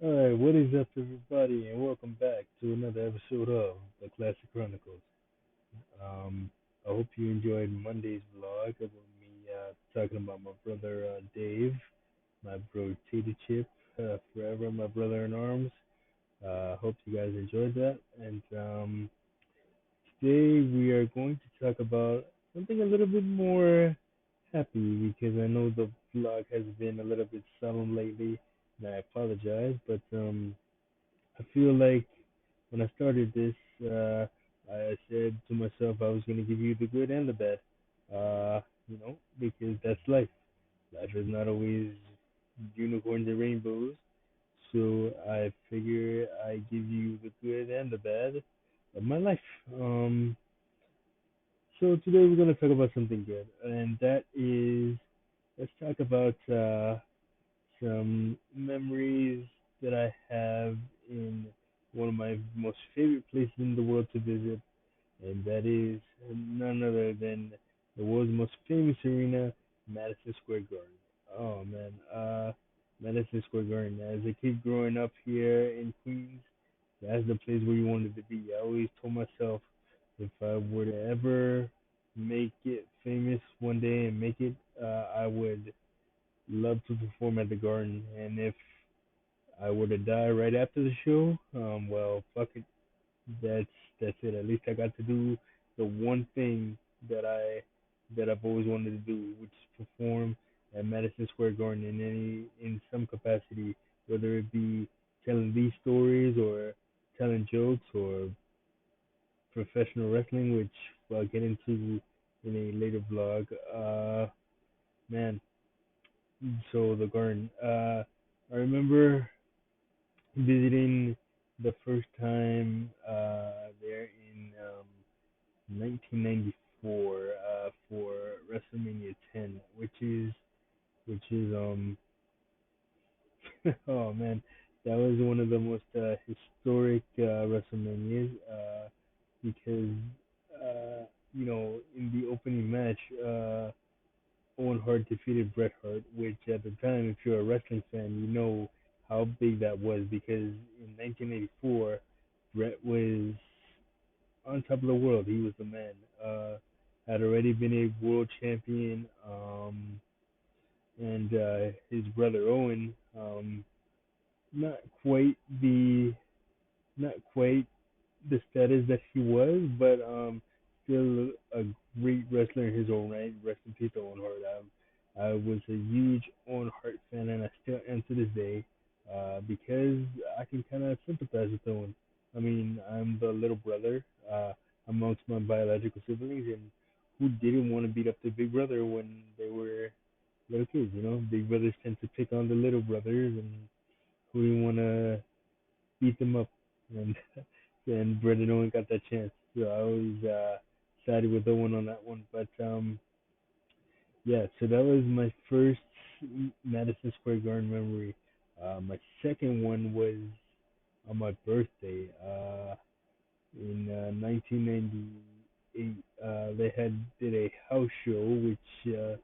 Alright, what is up, everybody, and welcome back to another episode of the Classic Chronicles. I hope you enjoyed Monday's vlog about me talking about my brother Dave, my bro Tita Chip, forever my brother in arms. Hope you guys enjoyed that. And today we are going to talk about something a little bit more happy because I know the vlog has been a little bit solemn lately, and I apologize, but I feel like when I started this, I said to myself I was going to give you the good and the bad, because that's life. Life is not always unicorns and rainbows. So I figure I give you the good and the bad of my life. Um, so today we're going to talk about something good, and that is let's talk about some memories that I have in one of my most favorite places in the world to visit, and that is none other than the world's most famous arena, Madison Square Garden. Oh man, Madison Square Garden. As a kid growing up here in Queens, that's the place where you wanted to be. I always told myself if I were to ever make it famous one day and make it, I would love to perform at the Garden. And if I were to die right after the show, well, fuck it. That's that's it. At least I got to do the one thing that I've always wanted to do, which is perform at Madison Square Garden in some capacity, whether it be telling these stories or telling jokes or professional wrestling, which I'll get into in a later vlog. Man, so the Garden. I remember visiting the first time there in 1994 for WrestleMania 10, which is oh man, that was one of the most historic WrestleManias because in the opening match Owen Hart defeated Bret Hart, which at the time, if you're a wrestling fan, you know how big that was because in 1984, Bret was on top of the world. He was the man. Had already been a world champion, and his brother Owen, not quite the not quite the status that he was, but still a great wrestler in his own right. Rest in peace, Owen Hart. I was a huge Owen Hart fan, and I still am to this day, because I can kind of sympathize with Owen. I mean, I'm the little brother amongst my biological siblings, and who didn't want to beat up the big brother when they were little kids? You know, big brothers tend to pick on the little brothers, and who didn't want to beat them up? And and Brendan Owen got that chance. So I always sided with Owen on that one. But yeah, so that was my first Madison Square Garden memory. My second one was on my birthday in 1998. They had did a house show, which if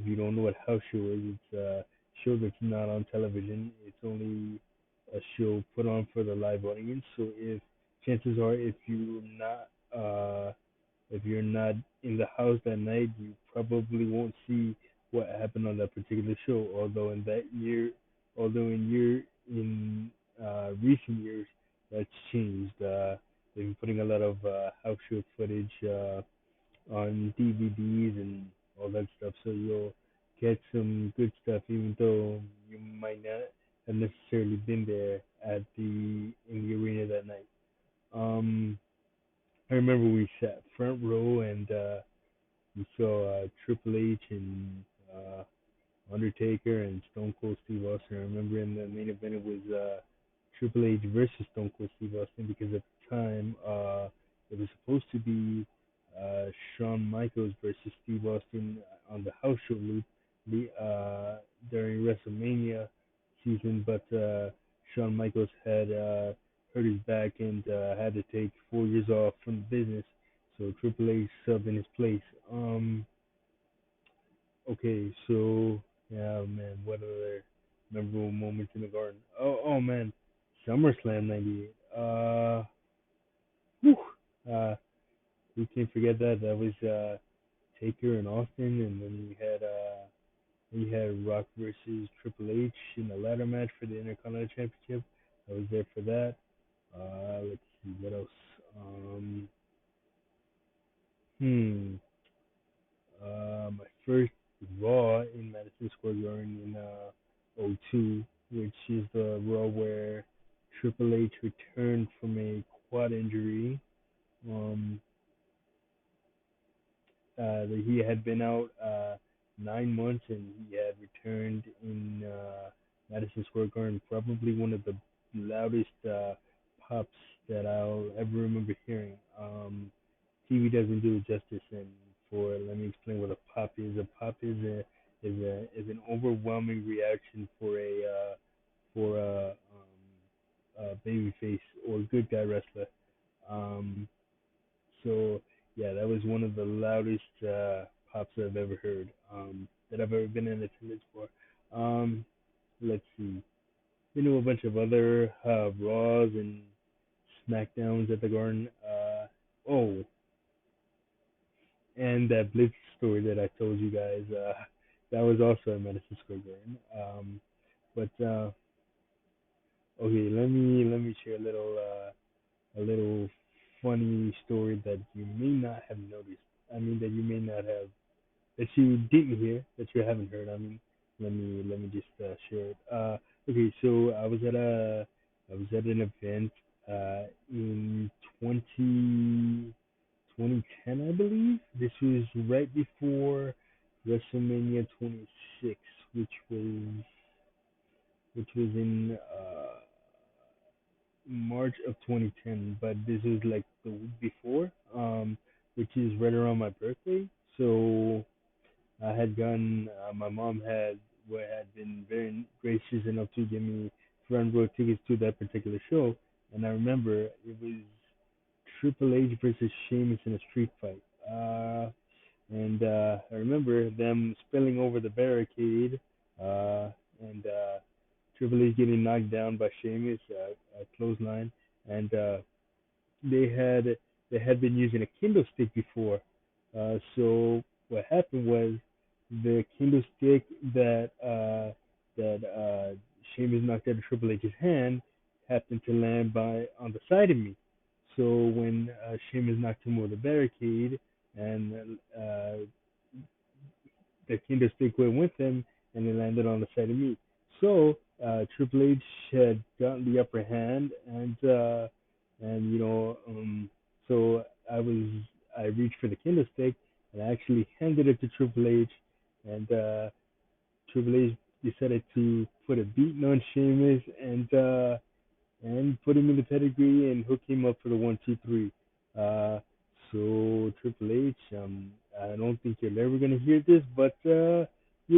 you don't know what house show is, it's a show that's not on television. It's only a show put on for the live audience. So if chances are, if you're not in the house that night, you probably won't see what happened on that particular show. Although in recent years that's changed. They've been putting a lot of house show footage on DVDs and all that stuff, so you'll get some good stuff, even though you might not have necessarily been there at the in the arena that night. Um, I remember we sat front row and we saw Triple H and Undertaker and Stone Cold Steve Austin. I remember in the main event it was Triple H versus Stone Cold Steve Austin because at the time it was supposed to be Shawn Michaels versus Steve Austin on the house show loop during WrestleMania season, but Shawn Michaels had hurt his back and had to take 4 years off from the business, so Triple H subbed in his place. Okay, so yeah, man, what other memorable moments in the garden? Oh man, SummerSlam '98. Whew, uh, we can't forget that. That was Taker and Austin, and then you had Rock versus Triple H in a ladder match for the Intercontinental Championship. I was there for that. Let's see what else. Um, hmm. My first Raw in Madison Square Garden in '02, which is the Raw where Triple H returned from a quad injury. Um, that he had been out 9 months and he had returned in Madison Square Garden. Probably one of the loudest pops that I'll ever remember hearing. TV doesn't do it justice. And for let me explain what a pop is. A pop is an overwhelming reaction for a baby face or good guy wrestler. Um, so yeah, that was one of the loudest pops I've ever heard. That I've ever been in attendance for. Um, let's see. Been to a bunch of other Raws and Smackdowns at the Garden. Oh, and that Blitz story that I told you guys. That was also at Madison Square Garden. But okay, let me share a little funny story that you may not have noticed. I mean that you may not have that you didn't hear that you haven't heard. I mean, let me just share it. Okay, so I was at an event in 20 2010, I believe. This was right before WrestleMania 26, which was in March of 2010, but this was like the week before, which is right around my birthday. So I had gone. My mom had been very gracious enough to give me front row tickets to that particular show, and I remember it was Triple H versus Sheamus in a street fight. And I remember them spilling over the barricade, and Triple H getting knocked down by Sheamus, a clothesline, and they had they had been using a kendo stick before. So what happened was the kendo stick that Sheamus knocked out of Triple H's hand happened to land by on the side of me. So when Sheamus knocked him over the barricade and the kendo stick went with him and it landed on the side of me. So Triple H had gotten the upper hand and so I reached for the kendo stick and I actually handed it to Triple H, and Triple H decided to put a beating on Sheamus and put him in the pedigree and hook him up for the 1, 2, 3. Uh, so Triple H, I don't think you're ever gonna hear this, but you're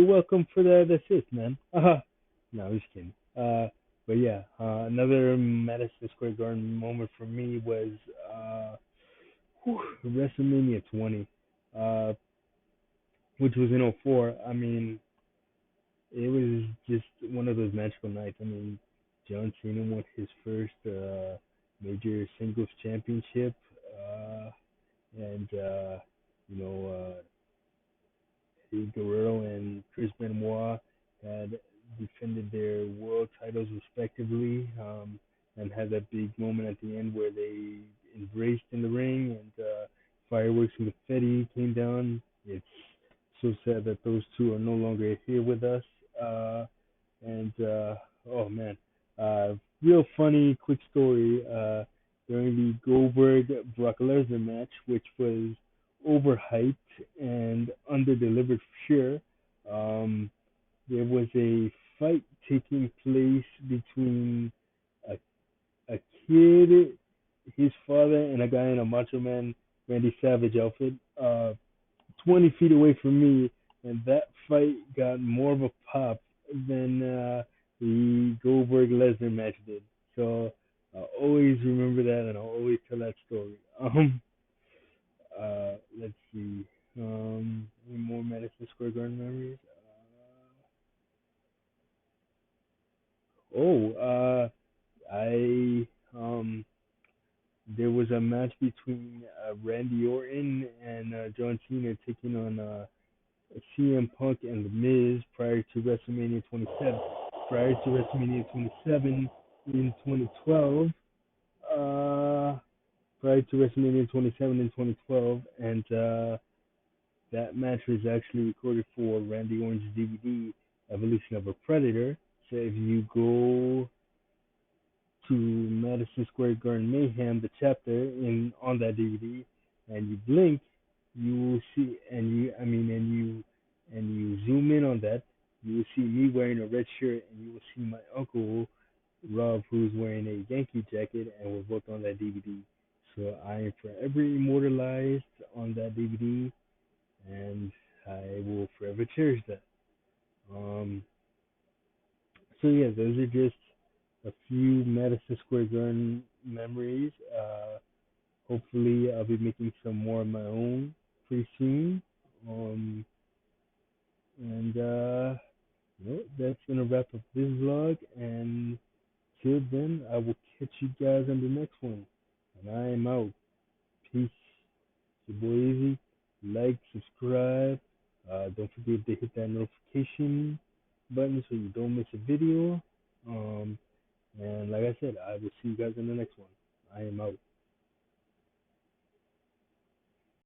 welcome for that assist, man. No, I'm just kidding. But yeah, another Madison Square Garden moment for me was WrestleMania 20, uh, which was in '04. I mean, it was just one of those magical nights. I mean, John Cena won his first major singles championship, uh, and you know, Eddie Guerrero and Chris Benoit had defended their world titles respectively, and had that big moment at the end where they embraced in the ring and fireworks and confetti came down. It's so sad that those two are no longer here with us. Uh, and oh man, real funny, quick story. During the Goldberg Brock Lesnar match, which was overhyped and underdelivered for sure, um, there was a fight taking place between a, a kid, his father, and a guy in a Macho Man Randy Savage outfit. 20 feet away from me, and that fight got more of a pop than the Goldberg Lesnar match did. So I'll always remember that, and I'll always tell that story. Let's see. Any more Madison Square Garden memories? Oh, I there was a match between Randy Orton and John Cena taking on CM Punk and The Miz prior to WrestleMania 27. Prior to WrestleMania 27 in 2012, uh, prior to WrestleMania 27 in 2012, and that match was actually recorded for Randy Orton's DVD, Evolution of a Predator. So if you go to Madison Square Garden Mayhem, the chapter in on that DVD, and you blink, you will see, and you zoom in on that, you will see me wearing a red shirt, and you will see my uncle Rob, who's wearing a Yankee jacket, and we're both on that DVD. So I am forever immortalized on that DVD, and I will forever cherish that. Um, so yeah, those are just a few Madison Square Garden memories. Hopefully, I'll be making some more of my own pretty soon. Um, and that's gonna wrap up this vlog. And till then, I will catch you guys on the next one. And I am out. Peace. It's your boy Easy. Like, subscribe. Don't forget to hit that notification button so you don't miss a video. And like I said, I will see you guys in the next one. I am out.